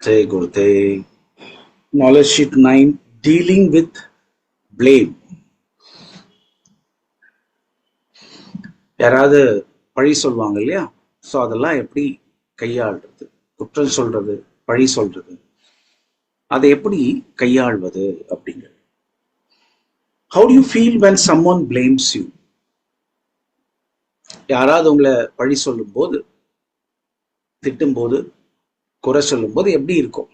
Namaste, Gurute. Knowledge sheet 9, dealing with blame. யாராவது பழி சொல்லுவாங்க இல்லையா? ஸோ அதெல்லாம் எப்படி கையாள்றது, குற்றம் சொல்றது, பழி சொல்றது, அதை எப்படி கையாள்வது அப்படிங்கிறது. How do you feel when someone blames you? யாராவது உங்களை பழி சொல்லும் போது, திட்டும் போது, குறை சொல்லும் போது எப்படி இருக்கும்?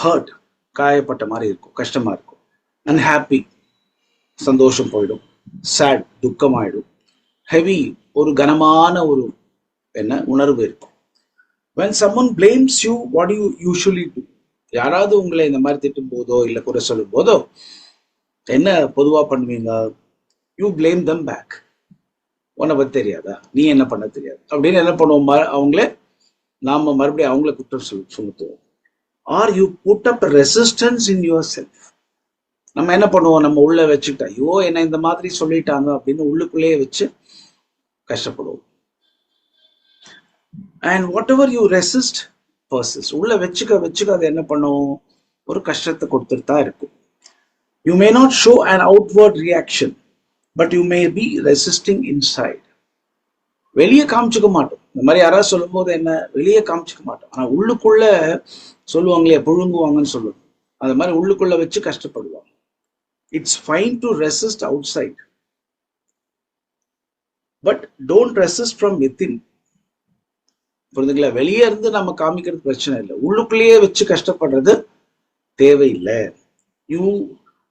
ஹர்ட், காயப்பட்ட மாதிரி இருக்கும், கஷ்டமா இருக்கும். அன்ஹாப்பி, சந்தோஷம் போயிடும். சேட், துக்கமாயிடும். ஹெவி, ஒரு கனமான ஒரு உணர்வு இருக்கும். when someone blames you, what do you usually do? யாராவது உங்களை இந்த மாதிரி திட்டும் போதோ இல்லை குறை சொல்லும் போதோ என்ன பொதுவா பண்ணுவீங்க? You blame them back. உன்னை பத்தி தெரியாதா, நீ என்ன பண்ண தெரியாது அப்படின்னு என்ன பண்ணுவோம்? நாம மறுபடியும் அவங்கள குற்றம் சுமத்துவோம். Are you put up resistance in your yourself என்ன பண்ணுவோம்? நம்ம உள்ள வச்சுக்கிட்டா, ஐயோ என்ன இந்த மாதிரி சொல்லிட்டாங்க அப்படின்னு உள்ளுக்குள்ளேயே வச்சு கஷ்டப்படுவோம். And whatever you resist persists, உள்ள வச்சுக்க அது என்ன பண்ணும்? ஒரு கஷ்டத்தை கொடுத்துட்டு தான் இருக்கும். You may not show an outward reaction, but you may be resisting inside. வெளியே காமிச்சுக்க மாட்டோம். இந்த மாதிரி யாராவது சொல்லும் போது என்ன, வெளியே காமிச்சுக்க மாட்டோம். ஆனா உள்ளுக்குள்ள சொல்லுவாங்களே, புழுங்குவாங்கன்னு சொல்லுவாங்க. அது மாதிரி உள்ளுக்குள்ள வச்சு கஷ்டப்படுவாங்க. It's fine to resist outside, but don't resist from within. புரிஞ்சுங்களா? வெளியே இருந்து நம்ம காமிக்கிறது பிரச்சனை இல்லை, உள்ளுக்குள்ளேயே வச்சு கஷ்டப்படுறது தேவையில்லை. You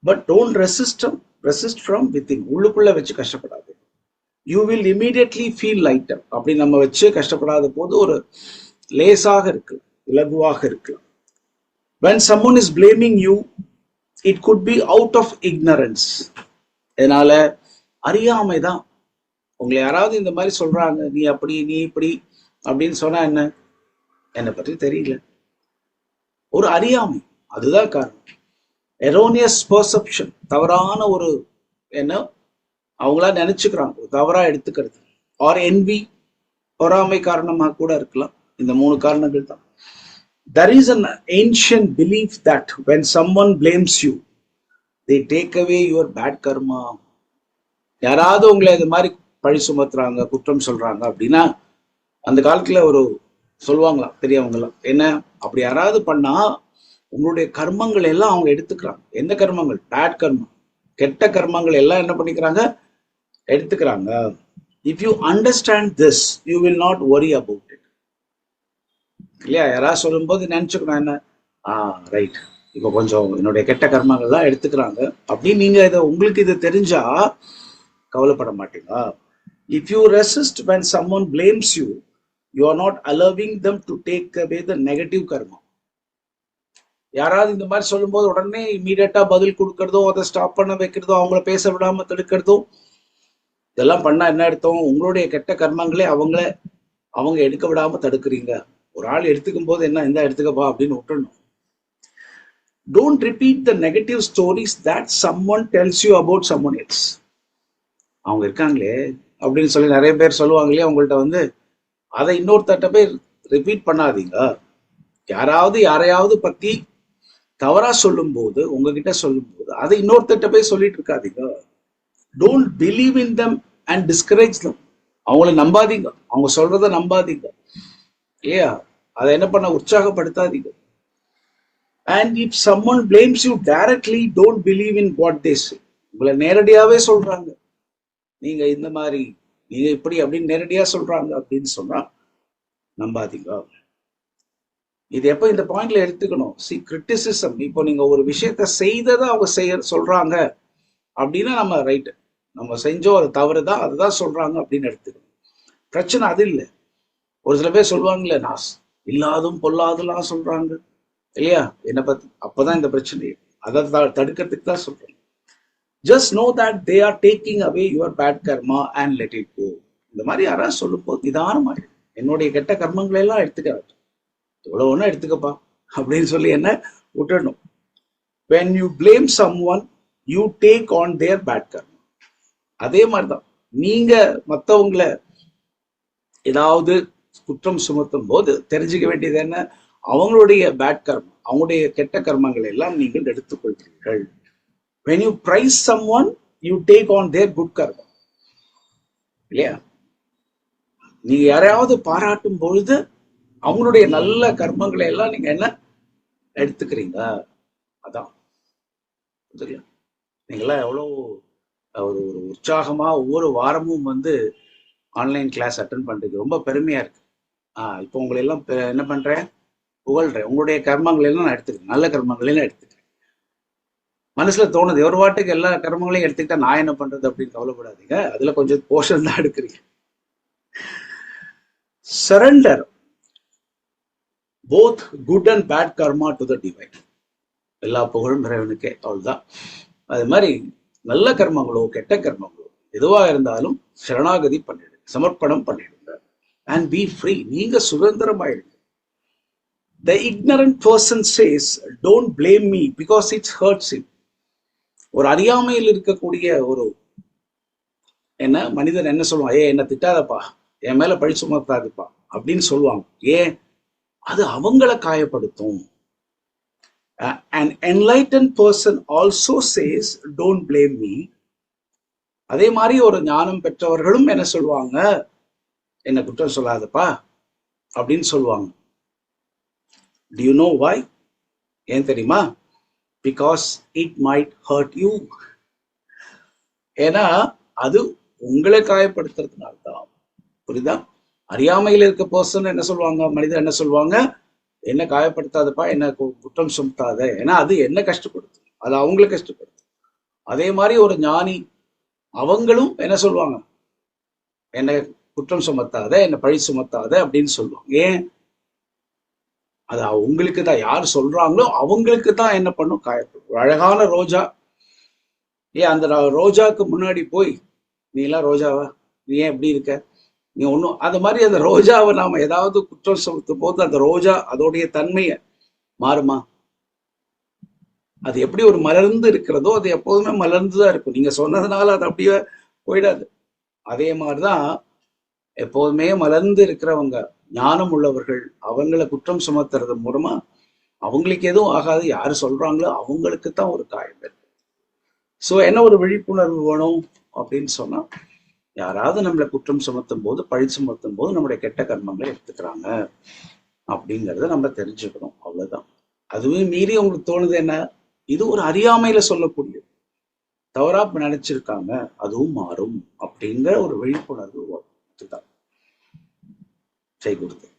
but don't resist from within. உள்ளுக்குள்ள வச்சு கஷ்டப்படாது. You will immediately feel lighter. அப்படி நம்ம வச்சு கஷ்டப்படாத போது ஒரு லேசாக இருக்கலாம், இலகுவாக இருக்கலாம். when someone is blaming you, it could be out of ignorance. இதனால அறியாமை தான். உங்களை யாராவது இந்த மாதிரி சொல்றாங்க, நீ அப்படி நீ இப்படி அப்படின்னு சொன்னா என்னை பற்றி தெரியல, ஒரு அறியாமை, அதுதான் காரணம். எரோனியஸ் பெர்செப்ஷன், தவறான ஒரு அவங்களா நினைச்சுக்கிறாங்க, தவறா எடுத்துக்கிறது. ஆர் என்வி, பொறாமை காரணமாக கூட இருக்கலாம். இந்த 3 காரணங்கள் தான். There is an ancient belief that when someone blames you, they take away your bad karma. யாராவது உங்களை இது மாதிரி பழி சுமத்துறாங்க, குற்றம் சொல்றாங்க அப்படின்னா அந்த காலத்துல ஒரு சொல்லுவாங்களாம் பெரியவங்களாம், என்ன அப்படி யாராவது பண்ணா உங்களுடைய கர்மங்கள் எல்லாம் அவங்க எடுத்துக்கிறாங்க. எந்த கர்மங்கள்? பேட் கர்மம், கெட்ட கர்மங்கள் எல்லாம் என்ன பண்ணிக்கிறாங்க? எடுத்துக்கிறாங்க. If you understand this, you will not worry about it. இல்லையா? யாராவது சொல்லும் போது நினைச்சுக்கணும், என்ன ரைட், இப்போ கொஞ்சம் என்னுடைய கெட்ட கர்மங்கள் தான் எடுத்துக்கிறாங்க அப்படின்னு நீங்க உங்களுக்கு இது தெரிஞ்சா கவலைப்பட மாட்டீங்க. If you resist when someone blames you, you are not allowing them to take away the negative karma. யாராவது இந்த மாதிரி சொல்லும் போது உடனே இமீடியட்டா பதில் கொடுக்கறதோ, அதை ஸ்டாப் பண்ண வைக்கிறதோ, அவங்கள பேச விடாம தடுக்கிறதோ, இதெல்லாம் பண்ணா என்ன அர்த்தம்? உங்களுடைய கெட்ட கர்மங்களே அவங்க எடுக்க விடாம தடுக்கிறீங்க. ஒரு ஆள் எடுத்துக்கும் போது என்ன, இந்த எடுத்துக்கப்பா அப்படின்னு விட்டுடணும். Don't repeat the negative stories that someone tells you about someone else. அவங்க இருக்காங்களே அப்படின்னு சொல்லி நிறைய பேர் சொல்லுவாங்க இல்லையா உங்கள்கிட்ட அதை இன்னொருத்தட்ட போய் ரிப்பீட் பண்ணாதீங்க. யாராவது யாரையாவது பத்தி தவறா சொல்லும் போது, உங்ககிட்ட சொல்லும் போது அதை இன்னொருத்தட்ட போய் சொல்லிட்டு இருக்காதீங்க. Don't believe in them and discourage them. அவங்கள நம்பாதீங்க, அவங்க சொல்றத நம்பாதீங்க இல்லையா? அதை என்ன பண்ண, உற்சாகப்படுத்தாதீங்க. And if someone blames you directly, don't believe in what they say. உங்களை நேரடியாவே சொல்றாங்க, நீங்க இந்த மாதிரி, நீங்க இப்படி அப்படின்னு நேரடியா சொல்றாங்க அப்படின்னு சொன்னா நம்பாதீங்க. இது எப்ப இந்த பாயிண்ட்ல எடுத்துக்கணும்? கிரிட்டிசிசம். இப்போ நீங்க ஒரு விஷயத்த செய்ததை அவங்க சொல்றாங்க அப்படின்னா நம்ம ரைட்டு, நம்ம செஞ்சோம், அது தவறுதான், அதுதான் சொல்றாங்க அப்படின்னு எடுத்துக்கணும். பிரச்சனை அது இல்லை. ஒரு சில பேர் சொல்லுவாங்கல்ல, நான் இல்லாதும் பொல்லாதெல்லாம் சொல்றாங்க இல்லையா என்னை பத்தி, அப்பதான் இந்த பிரச்சனை. அதை தடுக்கிறதுக்கு தான் சொல்றேன். Just know that they are taking away your bad karma and let it go. இந்த மாதிரி யாராவது சொல்லும் போது நிதானமாக, என்னுடைய கெட்ட கர்மங்களை எல்லாம் எடுத்துக்க, இவ்வளவு ஒன்றும் எடுத்துக்கப்பா அப்படின்னு சொல்லி என்ன விட்டுடணும். when you blame someone, you take on their bad karma. அதே மாதிரிதான் நீங்க மற்றவங்களை ஏதாவது குற்றம் சுமத்தும் போது தெரிஞ்சுக்க வேண்டியது என்ன, அவங்களுடைய பேட் கர்மம், அவங்களுடைய கெட்ட கர்மங்களை எல்லாம் நீங்கள் எடுத்துக்கொள்கிறீர்கள். when you praise someone you take on their good karma, இல்லையா? நீங்க யாரையாவது பாராட்டும் பொழுது அவங்களுடைய நல்ல கர்மங்களை எல்லாம் நீங்க என்ன எடுத்துக்கிறீங்க. அதான் நீங்களாம் எவ்வளவு ஒரு உற்சாகமா ஒவ்வொரு வாரமும் ஆன்லைன் கிளாஸ் அட்டன் பண்றதுக்கு ரொம்ப பெருமையா இருக்கு. இப்போ உங்களை எல்லாம் என்ன பண்றேன், புகழ்றேன். உங்களுடைய கர்மங்களை எல்லாம் நான் எடுத்துக்கிறேன், நல்ல கர்மங்களையும் எடுத்துக்கிறேன். மனசுல தோணுது ஒரு வாட்டுக்கு எல்லா கர்மங்களையும் எடுத்துக்கிட்டா நான் என்ன பண்றது அப்படின்னு கவலைப்படாதீங்க. அதுல கொஞ்சம் போர்ஷன் தான் எடுக்கிறீங்க. Surrender both good and bad karma to the divine. எல்லா புகழும் இறைவனுக்கே. அவ்வளவுதான். அது மாதிரி நல்ல கர்மங்களோ கெட்ட கர்மங்களோ எதுவா இருந்தாலும் சரணாகதி பண்ணிடுங்க, சமர்ப்பணம் பண்ணிடுங்க. And B free. நீங்க சுதந்திரமாயிடுங்க. The ignorant person says, don't blame me because it hurts him. ஒரு அறியாமையில் இருக்கக்கூடிய ஒரு மனிதன் என்ன சொல்லுவான், என்ன திட்டாதப்பா, என் மேல பழி சுமத்தாதுப்பா அப்படின்னு சொல்லுவாங்க. ஏன்? அது அவங்கள காயப்படுத்தும். An enlightened person also says, don't blame me. அதே மாதிரி ஒரு ஞானம் பெற்றவர்களும் என்ன சொல்லுவாங்க, என்ன குற்றம் சொல்லாதப்பா அப்படின்னு சொல்லுவாங்க. Do you know why? ஏன் தெரியுமா? Because it might hurt you. ஏன்னா அது உங்களை காயப்படுத்துறதுனால தான். புரியுதா? அறியாமையில் இருக்க பர்சன் என்ன சொல்லுவாங்க, மனிதர் என்ன சொல்லுவாங்க, என்ன காயப்படுத்தாதப்பா, என்ன குற்றம் சுமத்தாத, ஏன்னா அது என்ன கஷ்டப்படுத்தும், அது அவங்களை கஷ்டப்படுத்தும். அதே மாதிரி ஒரு ஞானி அவங்களும் என்ன சொல்லுவாங்க, என்ன குற்றம் சுமத்தாத, என்ன பழி சுமத்தாத அப்படின்னு சொல்லுவாங்க. ஏன்? அது அவங்களுக்கு தான், யார் சொல்றாங்களோ அவங்களுக்கு தான் என்ன பண்ணும், காயப்படும். அழகான ரோஜா, அந்த ரோஜாக்கு முன்னாடி போய் நீ எல்லாம் ரோஜாவா, நீ ஏன் எப்படி இருக்க, நீ ஒன்றும், அந்த மாதிரி அந்த ரோஜாவை நாம ஏதாவது குற்றம் சுமத்தும் போது அந்த ரோஜா அதோடைய தன்மையை மாறுமா? அது எப்படி ஒரு மலர்ந்து இருக்கிறதோ அது எப்போதுமே மலர்ந்துதான் இருக்கும். நீங்க சொன்னதுனால அது அப்படியே போயிடாது. அதே மாதிரிதான் எப்போதுமே மலர்ந்து இருக்கிறவங்க, ஞானம் உள்ளவர்கள், அவங்களை குற்றம் சுமத்துறது மூலமா அவங்களுக்கு எதுவும் ஆகாது. யாரு சொல்றாங்களோ அவங்களுக்கு தான் ஒரு காயம் இருக்கு. ஸோ என்ன ஒரு விழிப்புணர்வு வேணும் அப்படின்னு சொன்னா, யாராவது நம்மளை குற்றம் சுமத்தும் போது, பழி சுமத்தும் போது நம்மளுடைய கெட்ட கர்மங்களை எடுத்துக்கிறாங்க அப்படிங்கிறத நம்ம தெரிஞ்சுக்கணும். அவ்வளவுதான். அதுவும் மீறி உங்களுக்கு தோணுது என்ன, இது ஒரு அறியாமையில சொல்லக்கூடிய தவறா நினைச்சிருக்காங்க, அதுவும் மாறும் அப்படிங்கிற ஒரு விழிப்புணர்வு தான். ஜெய் குருதேவ்.